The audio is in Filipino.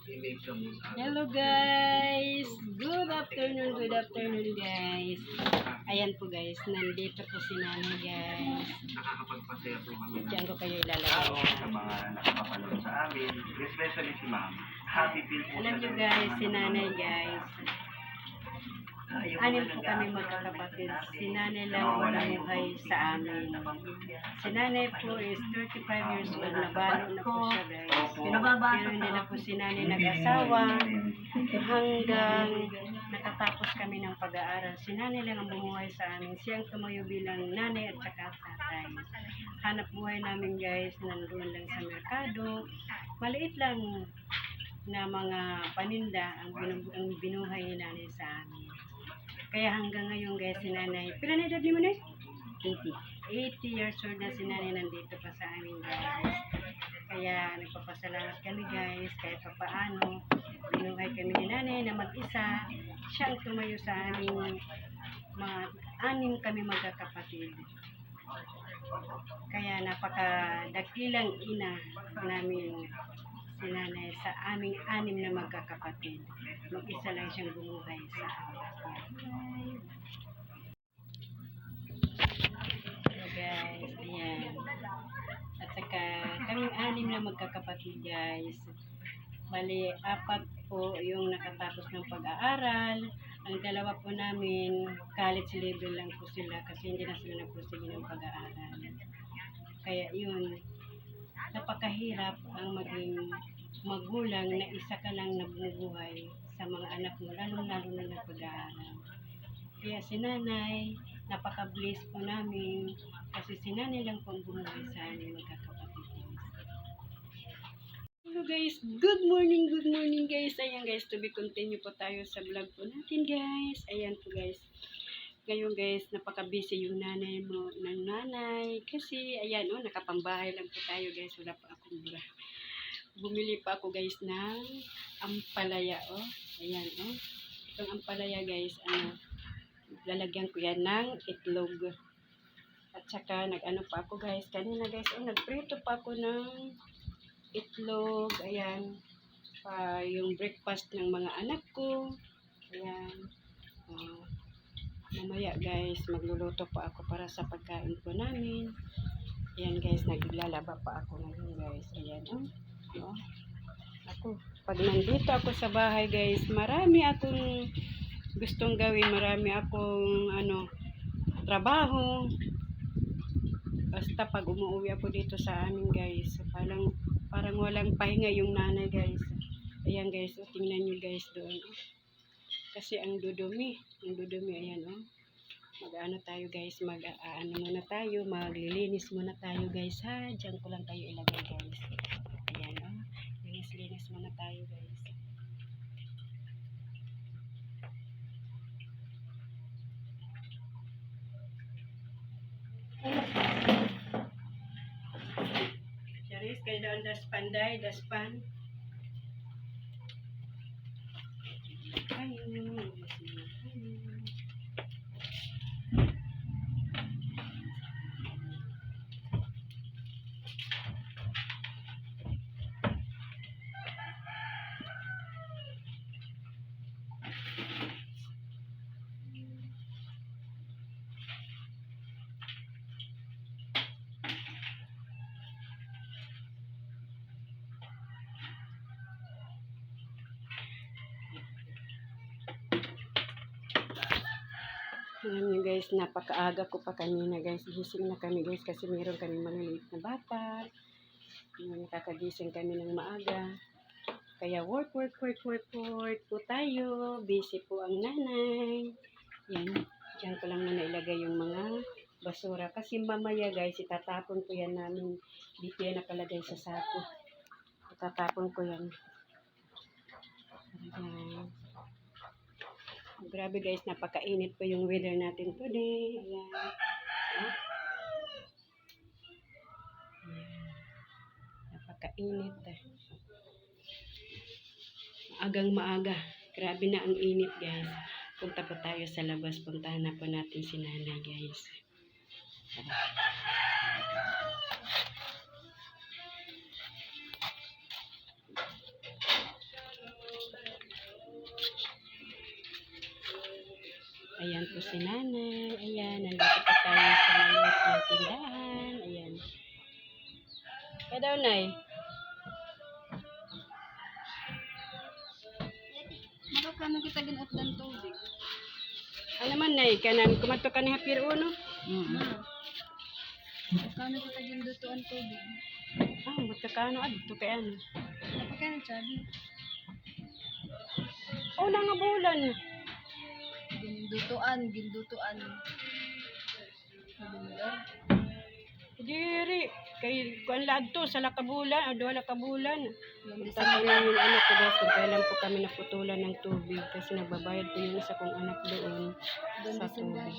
Hello guys! Good afternoon guys! Ayan po guys, nandito po si Nanay guys. Diyan ko kayo ilalagay. Sa mga nakapapanood sa amin, especially si Ma'am. Happy feel po. Alam nyo guys, si Nanay guys. Anim po kami magkakapatid. Si Nanay lang namuhay sa amin. Si Nanay po is 35 years old. Nabalo na po siya guys. Pero hindi na po si Nanay nag-asawa hanggang nakatapos kami ng pag-aaral. Si Nanay lang ang bumuhay sa amin. Siyang tumayo bilang nanay at saka tatay. Hanap buhay namin guys, nandoon lang sa merkado. Maliit lang na mga paninda ang binuhay ni Nanay sa amin. Kaya hanggang ngayon guys, si Nanay, pila na edad mo na? 80 years old na si Nanay, nandito pa sa amin guys. Kaya nagpapasalamat kami guys, kahit pa paano binuhay kami ni Nanay na mag-isa. Siya ang tumayo sa amin, mga anim kami magkakapatid. Kaya napakadakilang ina namin si Nanay sa aming anim na magkakapatid. Mag-isa lang siyang bumuhay sa amin. Hello guys, ayan. At saka kaming anim na magkakapatid guys. Bali, 4 po yung nakatapos ng pag-aaral. Ang dalawa po namin, college level lang po sila kasi hindi na sila nagpursige ng pag-aaral. Kaya yun, napakahirap ang maging magulang na isa ka lang nabubuhay sa mga anak mo, lalong-lalo na nagpag-aaral. Kaya si Nanay, napaka-bless po namin kasi si Nanay lang po ang bumuhay sa amin magkakapatid. Hello guys, good morning guys. Ayan guys, to be continue po tayo sa vlog po natin guys. Ayan po guys. Ngayon guys, napaka-busy yung nanay mo ng nanay. Kasi ayan oh, nakapambahay lang po tayo guys. Wala pa akong bura. Bumili pa ako guys ng ampalaya oh. Ayan oh. Itong ampalaya guys, lalagyan ko yan ng itlog. At saka nag-ano pa ako guys. Kanina guys, nagprito pa ako ng itlog, ayan, yung breakfast ng mga anak ko, ayan, mamaya guys, magluluto pa ako para sa pagkain po namin, ayan guys, naglalaba pa ako ngayon guys, ayan, ako, pag nandito ako sa bahay guys, marami akong gustong gawin, marami akong, trabaho, basta pag umuwi ako dito sa amin guys, parang walang pahinga yung nanay guys. Ayan guys, tingnan nyo guys doon. Kasi ang dudumi, ayan Mag-ano tayo guys, muna tayo, maglilinis muna tayo guys ha. Diyan ko lang tayo ilagay guys. Ayan linis muna tayo guys. Charis, kayo doon daspan. Alam nyo guys, napakaaga ko pa kanina guys. Gising na kami guys kasi meron kami maliliit na bata. Nakakagising kami ng maaga. Kaya work po tayo. Busy po ang nanay. Yan. Diyan ko lang muna ilagay yung mga basura. Kasi mamaya guys, itatapon ko yan namin. Dito yan nakalagay sa sako. Itatapon ko yan. Ayan. Grabe guys, napakainit po yung weather natin today. Ayan. Ayan. Napakainit. Maagang-maaga. Grabe na ang init guys. Punta po tayo sa labas. Puntahan na po natin si Nanay guys. Ayan po si nanay. Ayan, nandito pa tayo sa maliit na tindahan. Ayan. Kaya daw, nay. Makakano kita ginot ng tubig? Ano man, nay? Kanan, kumato ka ni Hapir Uno. Makakano kita ginduto ang tubig? Ah, buta ka ano? Dito kay ano? Napakano sabi? Oh, nga bulan. Gindutuan. Diri. Kay kuan lag to sa lakabulan, o duha lakabulan. Yung Tapos December. yung anak ko daw, kung kailan po kami naputulan ng tubig kasi nagbabayad po yung isa kong anak doon Doon sa December. tubig.